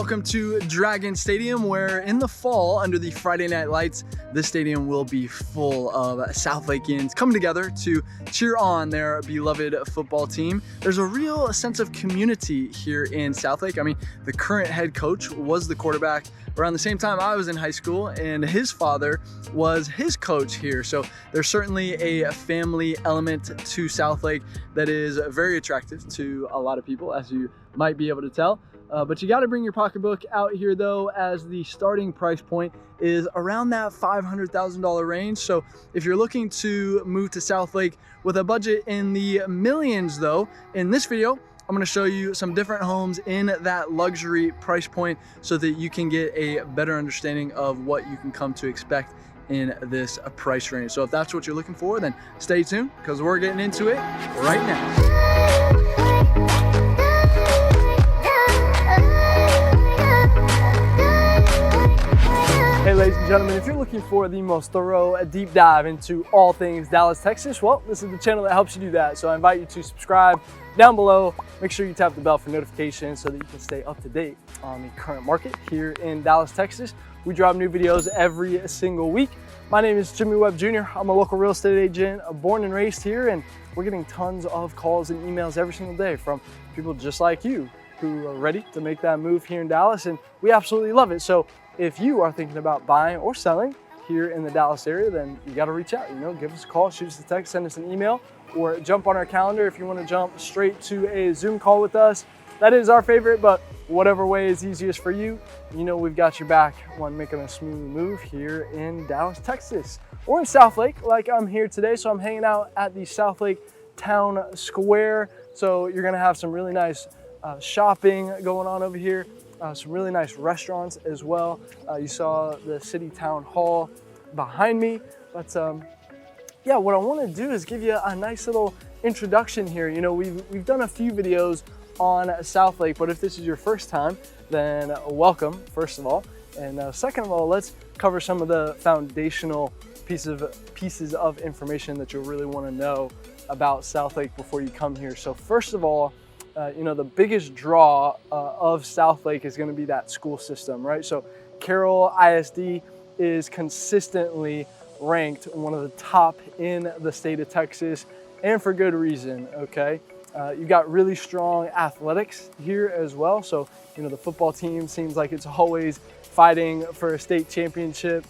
welcome to Dragon Stadium, where in the fall, under the Friday night lights, this stadium will be full of Southlakeans coming together to cheer on their beloved football team. There's a real sense of community here in Southlake. I mean, the current head coach was the quarterback around the same time I was in high school, and his father was his coach here. So there's certainly a family element to Southlake that is very attractive to a lot of people, as you might be able to tell. But you got to bring your pocketbook out here though, as the starting price point is around that $500,000 range. So if you're looking to move to Southlake with a budget in the millions though, in this video, I'm going to show you some different homes in that luxury price point so that you can get a better understanding of what you can come to expect in this price range. So if that's what you're looking for, then stay tuned because we're getting into it right now. Hey ladies and gentlemen, if you're looking for the most thorough deep dive into all things Dallas, Texas, well, this is the channel that helps you do that. So I invite you to subscribe down below. Make sure you tap the bell for notifications so that you can stay up to date on the current market here in Dallas, Texas. We drop new videos every single week. My name is Jimmy Webb Jr. I'm a local real estate agent, born and raised here, and we're getting tons of calls and emails every single day from people just like you who are ready to make that move here in Dallas, and we absolutely love it. So if you are thinking about buying or selling here in the Dallas area, then you got to reach out, give us a call, shoot us a text, send us an email, or jump on our calendar if you want to jump straight to a Zoom call with us. That is our favorite, but whatever way is easiest for you, we've got your back when making a smooth move here in Dallas, Texas, or in Southlake, like I'm here today. So I'm hanging out at the Southlake Town Square. So you're going to have some really nice shopping going on over here. Some really nice restaurants as well. You saw the City Town Hall behind me. But yeah, what I want to do is give you a nice little introduction here. We've done a few videos on Southlake, but if this is your first time, then welcome, first of all. And second of all, let's cover some of the foundational pieces of information that you'll really want to know about Southlake before you come here. So first of all, the biggest draw of Southlake is going to be that school system, right? So Carroll ISD is consistently ranked one of the top in the state of Texas, and for good reason, okay? You've got really strong athletics here as well. So, the football team seems like it's always fighting for a state championship,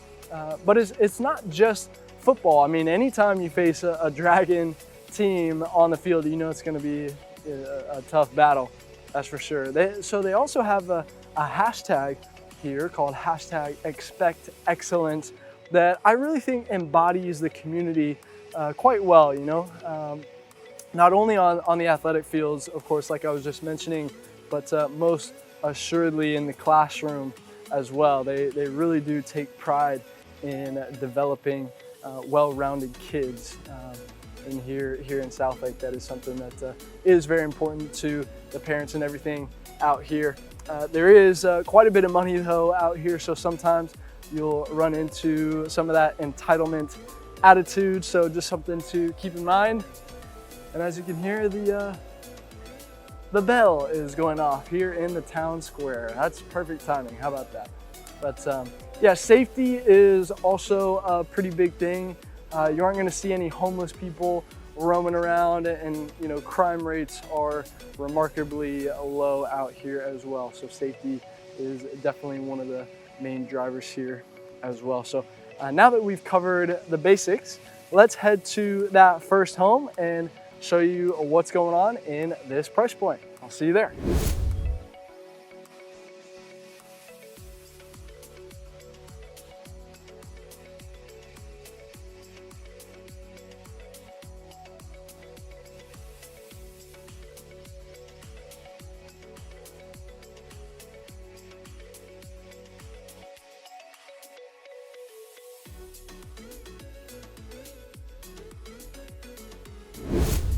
but it's not just football. I mean, anytime you face a Dragon team on the field, it's going to be a tough battle, that's for sure. So they also have a hashtag here called #ExpectExcellence that I really think embodies the community quite well, not only on the athletic fields, of course, like I was just mentioning, but most assuredly in the classroom as well. They really do take pride in developing well-rounded kids. And here in Southlake, that is something that is very important to the parents and everything out here. There is quite a bit of money though out here, so sometimes you'll run into some of that entitlement attitude, so just something to keep in mind. And as you can hear, the bell is going off here in the town square. That's perfect timing, how about that? But yeah, safety is also a pretty big thing. You aren't going to see any homeless people roaming around, and crime rates are remarkably low out here as well. So safety is definitely one of the main drivers here as well. So now that we've covered the basics, let's head to that first home and show you what's going on in this price point. I'll see you there.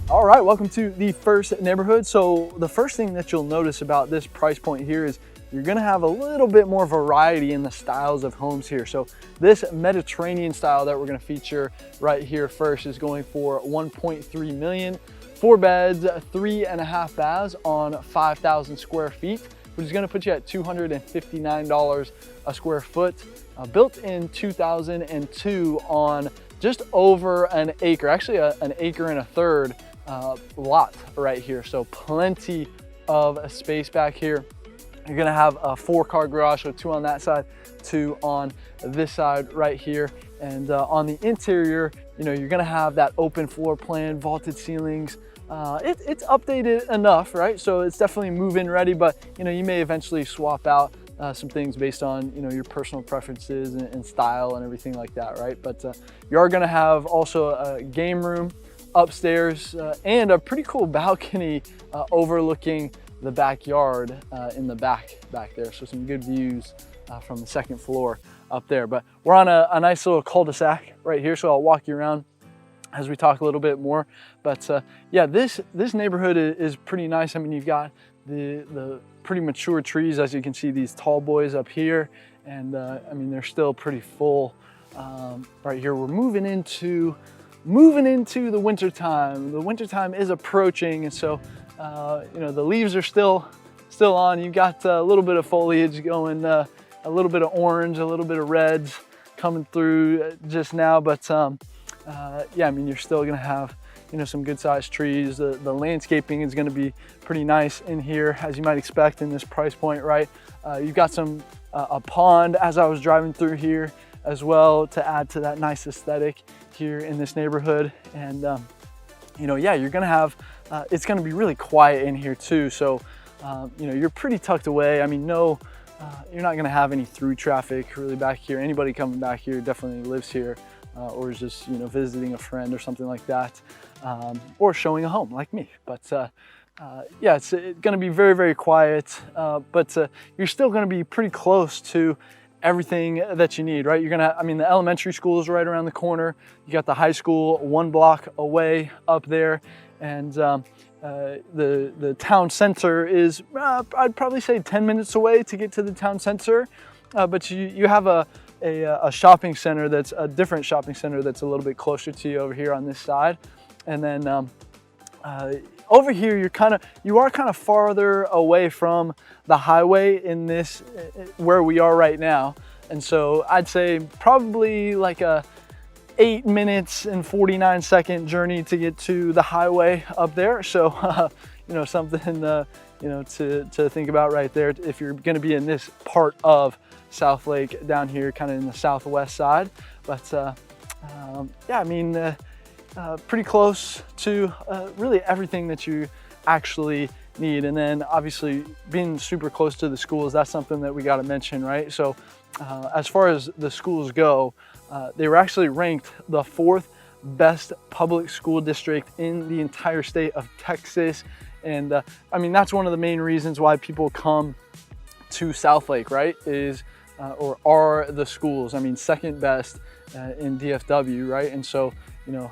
All right, welcome to the first neighborhood. So the first thing that you'll notice about this price point here is you're gonna have a little bit more variety in the styles of homes here. So this Mediterranean style that we're gonna feature right here first is going for 1.3 million. 4 beds, 3.5 baths on 5,000 square feet. which is going to put you at $259 a square foot. Built in 2002 on just over an acre, actually an acre and a third lot right here. So plenty of space back here. You're gonna have a 4-car garage, so 2 on that side, 2 on this side right here. And on the interior, you know, you're gonna have that open floor plan, vaulted ceilings. It's updated enough, right? So it's definitely move-in ready, but you know, you may eventually swap out some things based on, you know, your personal preferences and style and everything like that, right? But you are gonna have also a game room upstairs and a pretty cool balcony overlooking the backyard in the back there. So some good views from the 2nd floor up there. But we're on a nice little cul-de-sac right here, so I'll walk you around as we talk a little bit more. But yeah, this neighborhood is pretty nice. I mean, you've got the pretty mature trees, as you can see, these tall boys up here, and I mean, they're still pretty full right here. We're moving into the winter time. The winter time is approaching, and so you know, the leaves are still on. You've got a little bit of foliage going, a little bit of orange, a little bit of reds coming through just now, but yeah, I mean, you're still gonna have, you know, some good sized trees. The landscaping is gonna be pretty nice in here, as you might expect in this price point, right? You've got a pond as I was driving through here as well to add to that nice aesthetic here in this neighborhood. And you know, yeah, you're gonna have, it's gonna be really quiet in here too. So, you know, you're pretty tucked away. I mean, no, you're not gonna have any through traffic really back here. Anybody coming back here definitely lives here or is just, you know, visiting a friend or something like that, or showing a home like me. But yeah, it's gonna be very, very quiet, but you're still gonna be pretty close to everything that you need, right? You're gonna, I mean, the elementary school is right around the corner. You got the high school 1 block away up there, and the town center is, I'd probably say 10 minutes away to get to the town center, but you have a shopping center that's a different shopping center that's a little bit closer to you over here on this side, and then over here you are kind of farther away from the highway in this where we are right now, and so I'd say probably like a 8 minutes and 49 second journey to get to the highway up there. So you know, something you know, to think about right there if you're going to be in this part of Southlake down here, kind of in the southwest side. But yeah, I mean, pretty close to really everything that you actually need. And then obviously being super close to the schools, that's something that we got to mention, right? So as far as the schools go, they were actually ranked the 4th best public school district in the entire state of Texas. And I mean, that's one of the main reasons why people come to Southlake, right? Is or are the schools. I mean, 2nd best in DFW, right? And so, you know,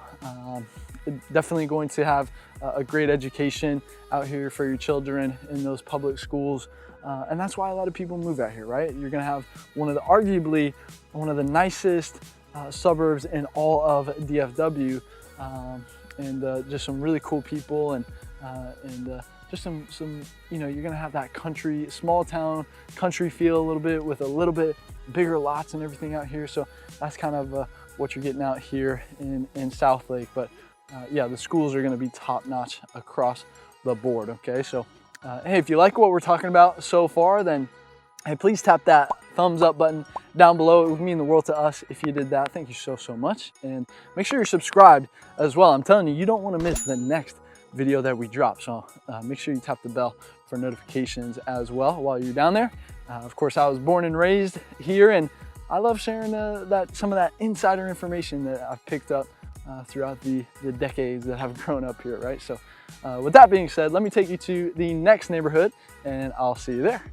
definitely going to have a great education out here for your children in those public schools. And that's why a lot of people move out here, right? You're gonna have arguably one of the nicest suburbs in all of DFW, and just some really cool people, and just some, you know, you're gonna have that country, small town country feel a little bit, with a little bit bigger lots and everything out here. So that's kind of what you're getting out here in Southlake. But yeah, the schools are gonna be top notch across the board, okay? So hey, if you like what we're talking about so far, then hey, please tap that thumbs up button down below. It would mean the world to us if you did that. Thank you so much. And make sure you're subscribed as well. I'm telling you, you don't want to miss the next video that we drop. So make sure you tap the bell for notifications as well while you're down there. Of course, I was born and raised here, and I love sharing some of that insider information that I've picked up throughout the decades that I've grown up here, right? So with that being said, let me take you to the next neighborhood, and I'll see you there.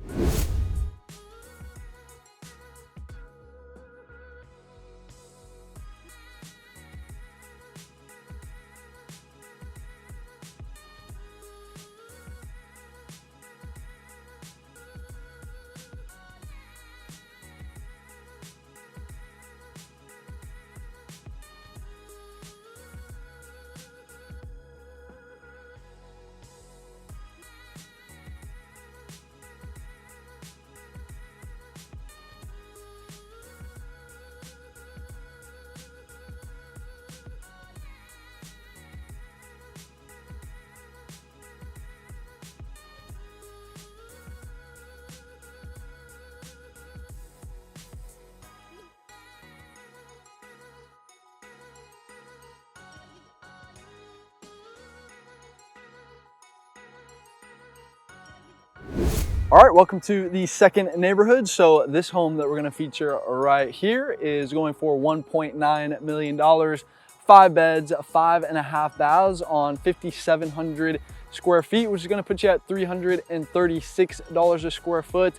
All right, welcome to the second neighborhood. So this home that we're gonna feature right here is going for $1.9 million, 5 beds, 5.5 baths on 5,700 square feet, which is gonna put you at $336 a square foot.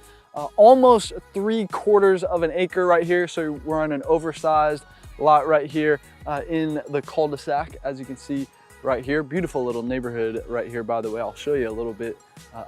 Almost 3/4 of an acre right here. So we're on an oversized lot right here in the cul-de-sac, as you can see right here. Beautiful little neighborhood right here, by the way. I'll show you a little bit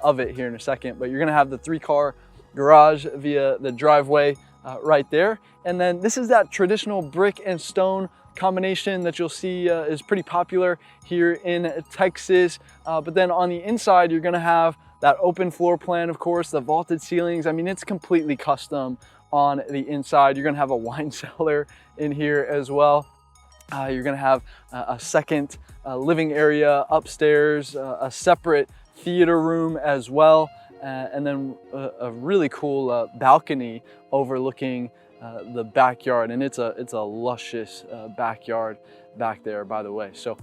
of it here in a second, but you're gonna have the 3-car garage via the driveway right there. And then this is that traditional brick and stone combination that you'll see is pretty popular here in Texas. But then on the inside, you're gonna have that open floor plan, of course, the vaulted ceilings. I mean, it's completely custom on the inside. You're gonna have a wine cellar in here as well. You're gonna have a second living area upstairs, a separate theater room as well, and then a really cool balcony overlooking the backyard. And it's a luscious backyard back there, by the way. So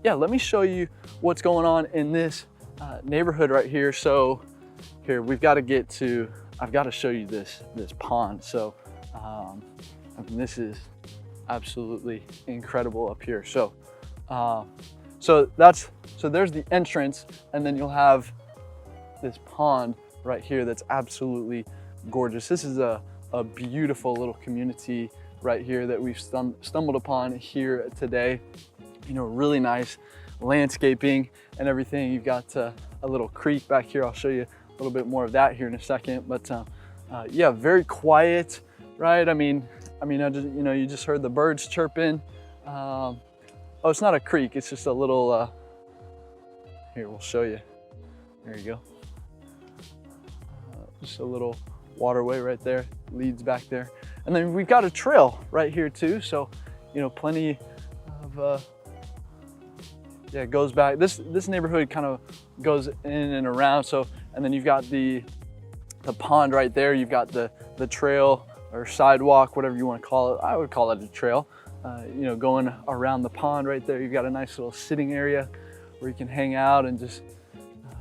yeah, let me show you what's going on in this neighborhood right here. So here we've got to get to, I've got to show you this pond. So I mean, this is absolutely incredible up here. So so there's the entrance, and then you'll have this pond right here that's absolutely gorgeous. This is a beautiful little community right here that we've stumbled upon here today. You know, really nice landscaping and everything. You've got a little creek back here. I'll show you a little bit more of that here in a second. But yeah, very quiet, right? I mean, you just heard the birds chirping. Oh, it's not a creek. It's just a little, here, we'll show you. There you go. Just a little waterway right there, leads back there. And then we've got a trail right here too. So, you know, plenty of, yeah, it goes back. This neighborhood kind of goes in and around. So, and then you've got the pond right there. You've got the trail or sidewalk, whatever you want to call it. I would call it a trail. You know, going around the pond right there. You've got a nice little sitting area where you can hang out and just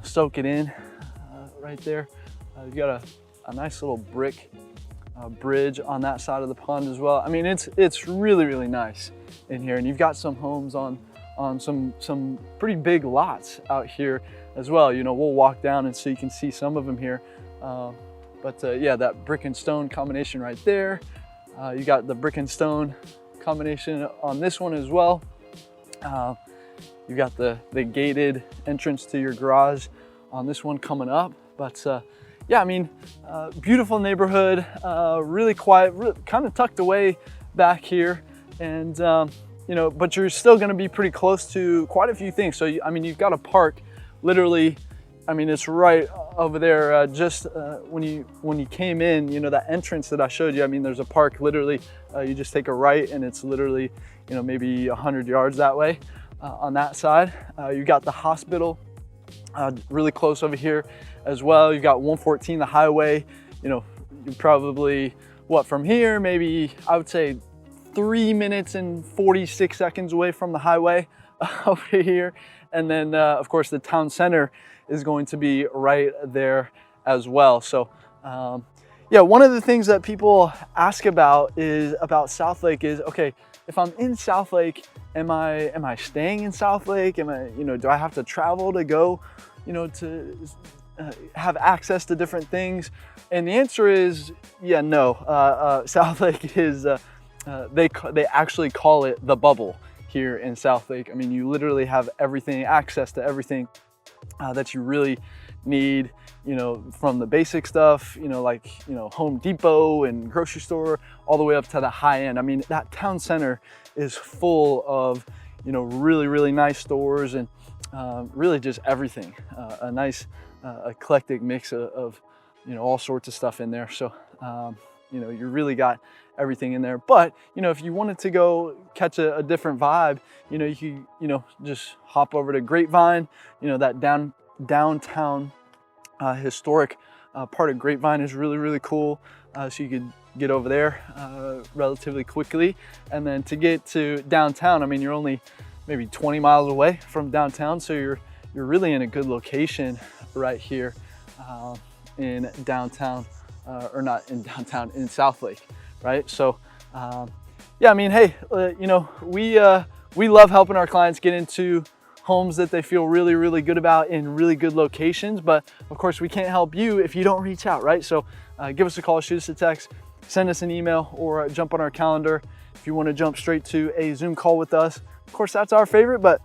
soak it in right there. You've got a nice little brick bridge on that side of the pond as well. I mean, it's really, really nice in here. And you've got some homes on some pretty big lots out here as well. You know, we'll walk down and so you can see some of them here. But yeah, that brick and stone combination right there. You got the brick and stone combination on this one as well. You've got the gated entrance to your garage on this one coming up. But yeah, I mean, beautiful neighborhood, really quiet, kind of tucked away back here. And you know, but you're still gonna be pretty close to quite a few things. So, I mean, you've got a park literally, I mean, it's right over there. Just when you came in, you know, that entrance that I showed you, I mean, there's a park literally, you just take a right and it's literally, you know, maybe 100 yards that way on that side. You got the hospital really close over here as well. You've got 114, the highway. You know, you probably, what, from here, maybe I would say 3 minutes and 46 seconds away from the highway over here. And then of course the town center is going to be right there as well. So yeah, one of the things that people ask about Southlake is, okay, if I'm in Southlake, am I staying in Southlake? Am I, you know, do I have to travel to go, you know, to have access to different things? And the answer is, yeah, no. Southlake is, they actually call it the bubble here in Southlake. I mean, you literally have everything, access to everything that you really need, you know, from the basic stuff, you know, like, you know, Home Depot and grocery store, all the way up to the high end. I mean, that town center is full of, you know, really, really nice stores and really just everything. A nice eclectic mix of, you know, all sorts of stuff in there. So, you know, you really got everything in there. But, you know, if you wanted to go catch a different vibe, you know, you could, you know, just hop over to Grapevine, you know, that downtown historic part of Grapevine is really, really cool. So you could get over there relatively quickly. And then to get to downtown, I mean, you're only maybe 20 miles away from downtown. So you're really in a good location right here. in downtown, or not in downtown, in Southlake, right? So yeah, I mean, hey, you know, we love helping our clients get into homes that they feel really, really good about in really good locations. But of course, we can't help you if you don't reach out, right? So give us a call, shoot us a text, send us an email, or jump on our calendar. If you want to jump straight to a Zoom call with us, of course, that's our favorite, but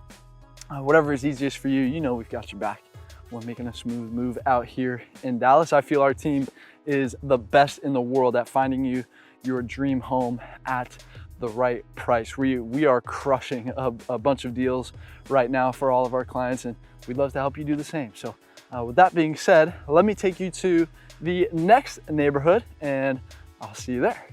whatever is easiest for you, you know we've got your back. We're making a smooth move out here in Dallas. I feel our team is the best in the world at finding you your dream home at the right price. We are crushing a bunch of deals right now for all of our clients, and we'd love to help you do the same. So with that being said, let me take you to the next neighborhood, and I'll see you there.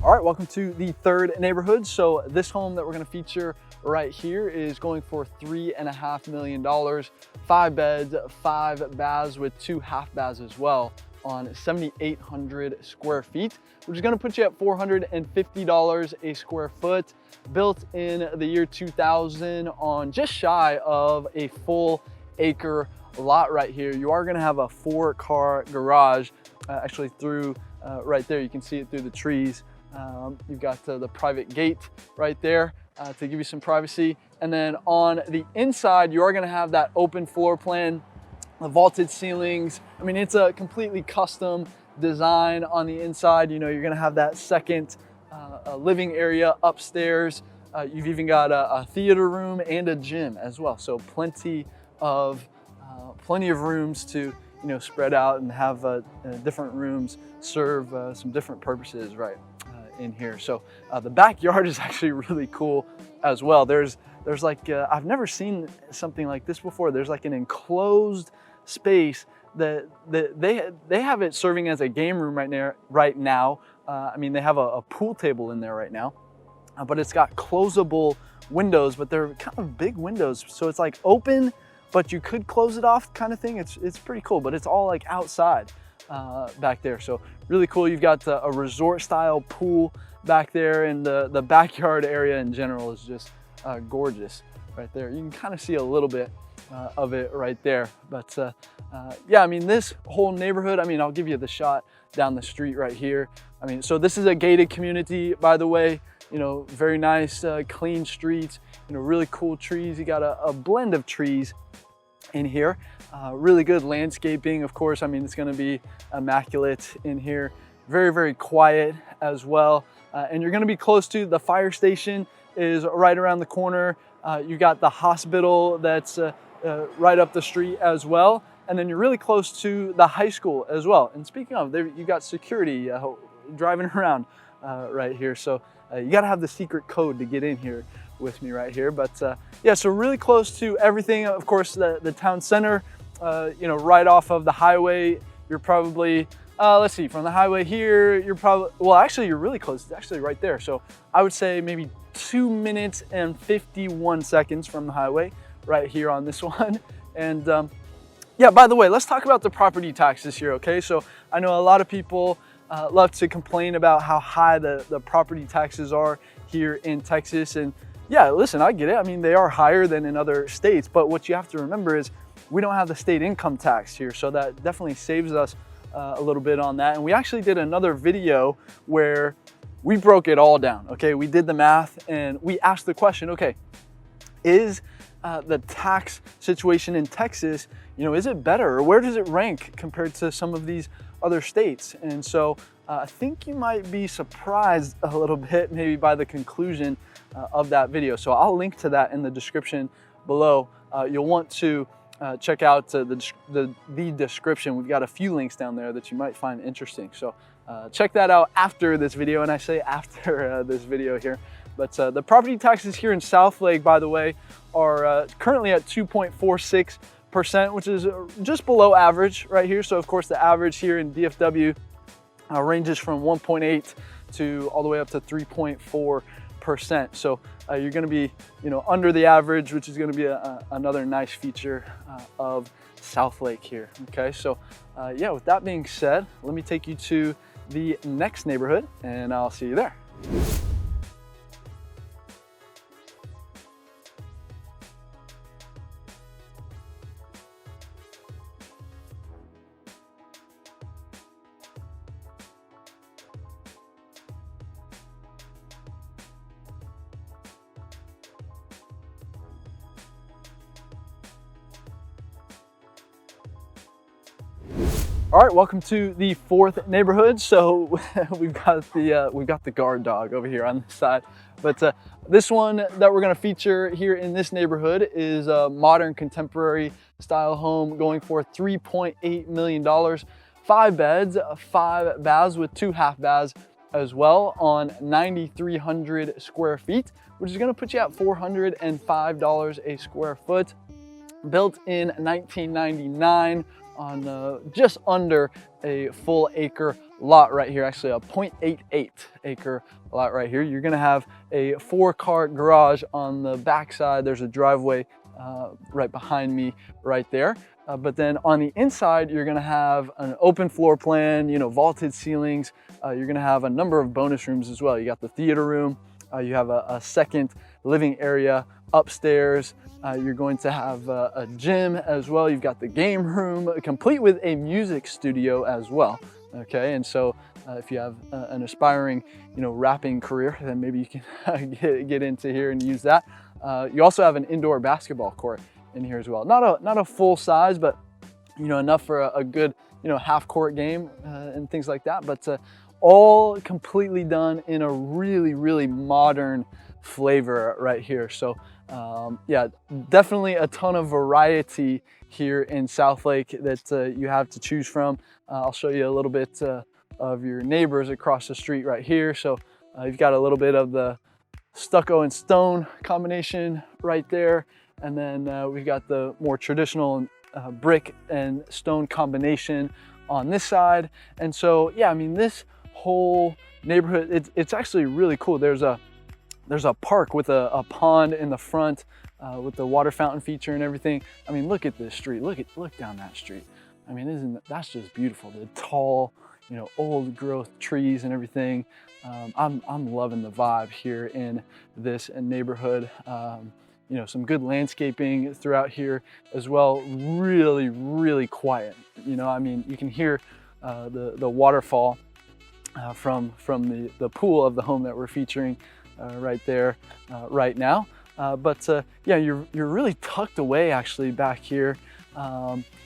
All right, welcome to the third neighborhood. So this home that we're gonna feature right here is going for $3.5 million, 5 beds, 5 baths with 2 half baths as well on 7,800 square feet, which is gonna put you at $450 a square foot, built in the year 2000 on just shy of a full acre lot right here. You are gonna have a 4-car garage, actually through right there. You can see it through the trees. You've got the private gate right there to give you some privacy. And then on the inside, you are gonna have that open floor plan, the vaulted ceilings. I mean, it's a completely custom design on the inside. You know, you're gonna have that second living area upstairs. You've even got a theater room and a gym as well. So plenty of rooms to, you know, spread out and have different rooms serve some different purposes right in here. So the backyard is actually really cool as well. There's like, I've never seen something like this before. There's like an enclosed space that they have it serving as a game room right now. I mean, they have a pool table in there right now, but it's got closable windows, but they're kind of big windows. So it's like open, but you could close it off kind of thing. It's pretty cool, but it's all like outside back there. So really cool. You've got a resort style pool back there, and the backyard area in general is just gorgeous right there. You can kind of see a little bit of it right there. But yeah, I mean, this whole neighborhood, I mean, I'll give you the shot down the street right here. I mean, so this is a gated community, by the way. You know, very nice, clean streets, you know, really cool trees. You got a blend of trees in here. Really good landscaping, of course. I mean, it's gonna be immaculate in here. Very, very quiet as well. And you're gonna be close to the fire station is right around the corner. You got the hospital that's right up the street as well. And then you're really close to the high school as well. And speaking of, you got security driving around right here. So you gotta have the secret code to get in here with me right here. But yeah, so really close to everything. Of course, the town center, you know, right off of the highway. You're probably, let's see, from the highway here, you're probably, well, actually, you're really close. It's actually right there. So I would say maybe 2 minutes and 51 seconds from the highway right here on this one. And yeah, by the way, let's talk about the property taxes here, okay? So I know a lot of people love to complain about how high the property taxes are here in Texas. And yeah, listen, I get it. I mean, they are higher than in other states, but what you have to remember is we don't have the state income tax here. So that definitely saves us a little bit on that. And we actually did another video where we broke it all down, okay? We did the math and we asked the question, okay, is the tax situation in Texas, you know, is it better, or where does it rank compared to some of these other states? And so I think you might be surprised a little bit maybe by the conclusion of that video. So I'll link to that in the description below. You'll want to check out the description. We've got a few links down there that you might find interesting. So check that out after this video, and I say after this video here. But the property taxes here in Southlake, by the way, are currently at 2.46%, which is just below average right here. So of course the average here in DFW ranges from 1.8 to all the way up to 3.4%. So you're going to be, under the average, which is going to be another nice feature of Southlake here. Okay, so yeah, with that being said, let me take you to the next neighborhood, and I'll see you there. All right, welcome to the fourth neighborhood. So we've got the guard dog over here on this side, but this one that we're going to feature here in this neighborhood is a modern contemporary style home going for $3.8 million, 5 beds, 5 baths with 2 half baths as well, on 9,300 square feet, which is going to put you at $405 a square foot. Built in 1999. On just under a full acre lot right here, actually a 0.88 acre lot right here. You're gonna have a 4-car garage on the back side. There's a driveway right behind me right there. But then on the inside, you're gonna have an open floor plan, vaulted ceilings. You're gonna have a number of bonus rooms as well. You got the theater room, you have a second living area upstairs. You're going to have a gym as well. You've got the game room, complete with a music studio as well. Okay, and so if you have an aspiring, rapping career, then maybe you can get into here and use that. You also have an indoor basketball court in here as well. Not a full size, but enough for a good half court game and things like that. But all completely done in a really modern flavor right here. So yeah, definitely a ton of variety here in Southlake that you have to choose from. I'll show you a little bit of your neighbors across the street right here. So you've got a little bit of the stucco and stone combination right there, and then we've got the more traditional brick and stone combination on this side. And so yeah, I mean, this whole neighborhood, it's actually really cool. There's a park with a pond in the front with the water fountain feature and everything. I mean, look at this street. Look down that street. I mean, that's just beautiful. The tall, old growth trees and everything. I'm loving the vibe here in this neighborhood. Some good landscaping throughout here as well. Really quiet. I mean, you can hear the waterfall from the pool of the home that we're featuring right there right now. But yeah, you're really tucked away actually back here.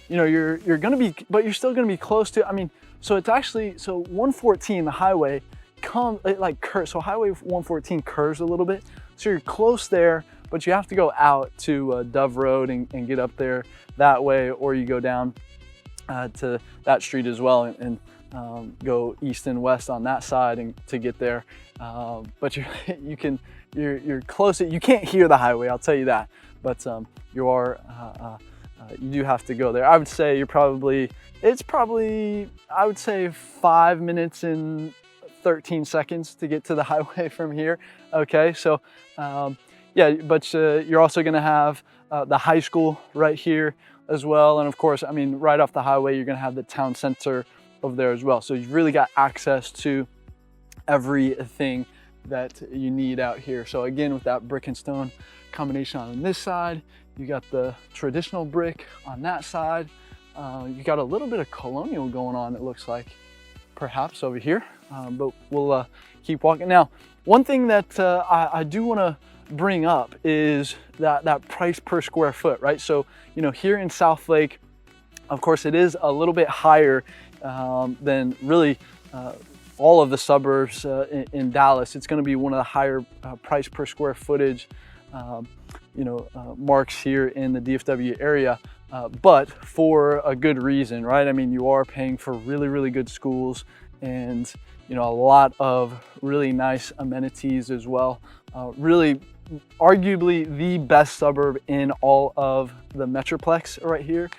You're gonna be, but you're still gonna be close to, I mean, so it's actually, so 114, the highway, so highway 114 curves a little bit. So you're close there, but you have to go out to Dove Road and get up there that way, or you go down to that street as well and go east and west on that side and to get there. But you're close. You can't hear the highway, I'll tell you that. But you do have to go there. I would say it's probably I would say 5 minutes and 13 seconds to get to the highway from here. Okay, so yeah, but you're also gonna have the high school right here as well. And of course, I mean, right off the highway, you're gonna have the town center over there as well. So you've really got access to everything that you need out here. So again, with that brick and stone combination on this side, you got the traditional brick on that side. You got a little bit of colonial going on, it looks like, perhaps over here, but we'll keep walking. Now, one thing that I do want to bring up is that price per square foot, right? So, here in Southlake, of course, it is a little bit higher than really all of the suburbs in Dallas. It's going to be one of the higher price per square footage marks here in the DFW area, but for a good reason, right? I mean, you are paying for really good schools. and you know, a lot of really nice amenities as well. Really arguably the best suburb in all of the Metroplex right here.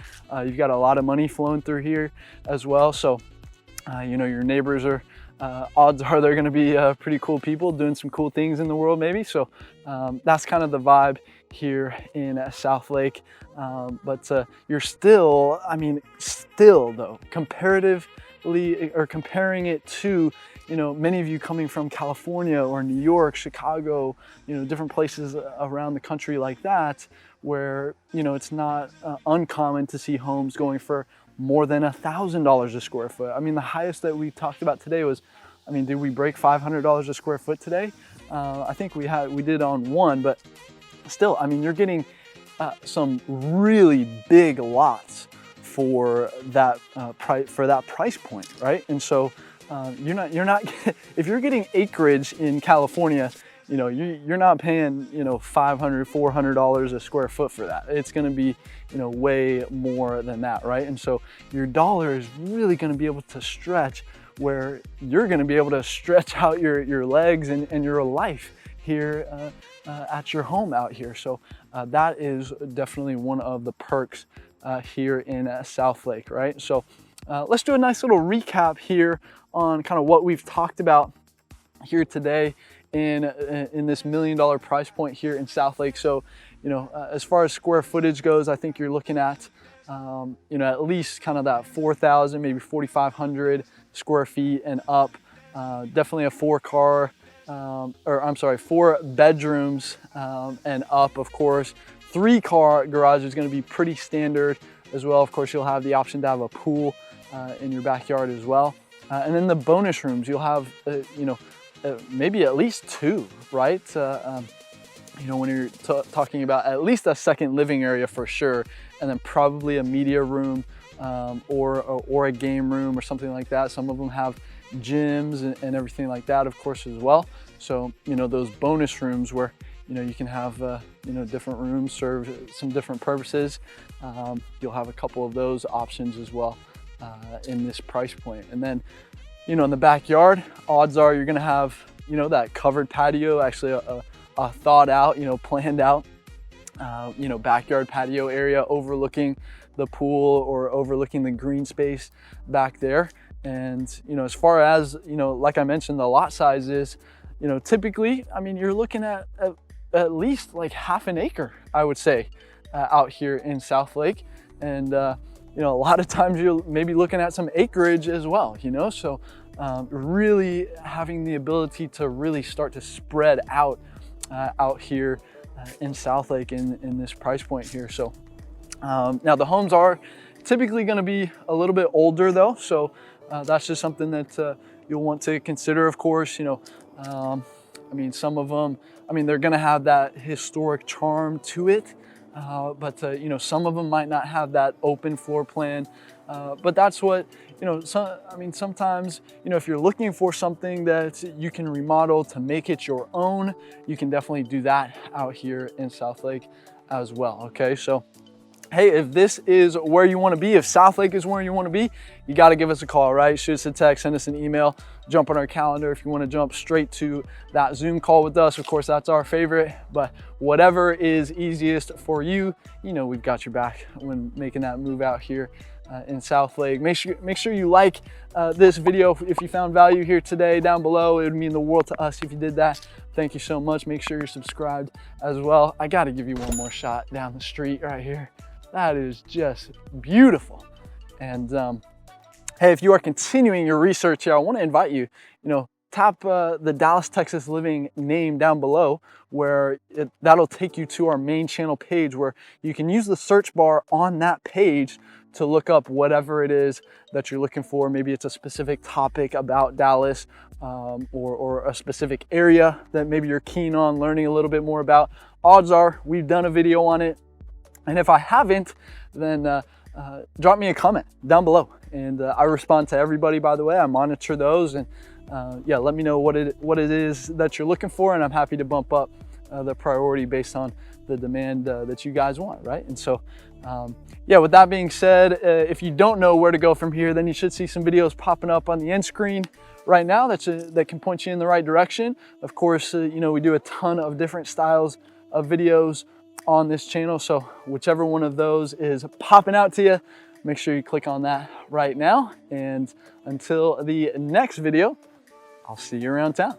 You've got a lot of money flowing through here as well. So, you know, your neighbors are, odds are they're gonna be pretty cool people doing some cool things in the world maybe. So that's kind of the vibe here in Southlake. But you're still, I mean, still though, comparatively, or comparing it to, you know, many of you coming from California or New York, Chicago, you know, different places around the country like that, where, you know, it's not uncommon to see homes going for more than $1,000 a square foot. I mean, the highest that we talked about today was, I mean, did we break $500 a square foot today? I think we did on one, but still, I mean, you're getting some really big lots for that price point, right? And so you're not if you're getting acreage in California, you know, you're not paying, you know, $500, $400 a square foot for that. It's going to be, you know, way more than that, right? And so your dollar is really going to be able to stretch where you're going to be able to stretch out your legs and your life here at your home out here. So that is definitely one of the perks here in Southlake, right? So let's do a nice little recap here on kind of what we've talked about here today in this $1 million price point here in Southlake. So, you know, as far as square footage goes, I think you're looking at, you know, at least kind of that 4,000, maybe 4,500 square feet and up. Definitely a four bedrooms and up, of course. 3-car garage is going to be pretty standard as well. Of course, you'll have the option to have a pool in your backyard as well. And then the bonus rooms, you'll have, you know, maybe at least 2, right? You know, when you're talking about at least a second living area for sure, and then probably a media room or a game room or something like that. Some of them have gyms and everything like that, of course, as well. So, you know, those bonus rooms where, you know, you can have, you know, different rooms serve some different purposes. You'll have a couple of those options as well in this price point. And then, you know, in the backyard, odds are you're gonna have, you know, that covered patio, actually a thought out, you know, planned out, you know, backyard patio area overlooking the pool or overlooking the green space back there. And, you know, as far as, you know, like I mentioned, the lot size is, you know, typically, I mean, you're looking at least like half an acre, I would say, out here in Southlake. And, you know, a lot of times you're maybe looking at some acreage as well, you know, so really having the ability to really start to spread out out here in Southlake in this price point here. So now the homes are typically going to be a little bit older though, so that's just something that you'll want to consider, of course. You know, I mean, some of them, I mean, they're going to have that historic charm to it. But you know, some of them might not have that open floor plan, but that's what, you know, I mean, sometimes, you know, if you're looking for something that you can remodel to make it your own, you can definitely do that out here in Southlake as well. Okay, so hey, if this is where you want to be, if Southlake is where you want to be, you got to give us a call, right? Shoot us a text, send us an email, jump on our calendar if you want to jump straight to that Zoom call with us. Of course, that's our favorite, but whatever is easiest for you, you know, we've got your back when making that move out here in Southlake. Make sure you like this video if you found value here today. Down below, it would mean the world to us if you did that. Thank you so much. Make sure you're subscribed as well. I got to give you one more shot down the street right here. That is just beautiful. And hey, if you are continuing your research here, I want to invite you, you know, tap the Dallas, Texas Living name down below, where that'll take you to our main channel page, where you can use the search bar on that page to look up whatever it is that you're looking for. Maybe it's a specific topic about Dallas or a specific area that maybe you're keen on learning a little bit more about. Odds are we've done a video on it. And if I haven't, then drop me a comment down below. And I respond to everybody, by the way. I monitor those, and yeah, let me know what it is that you're looking for, and I'm happy to bump up the priority based on the demand that you guys want, right? And so, yeah, with that being said, if you don't know where to go from here, then you should see some videos popping up on the end screen right now that can point you in the right direction. Of course, you know, we do a ton of different styles of videos on this channel. So whichever one of those is popping out to you, make sure you click on that right now. And until the next video, I'll see you around town.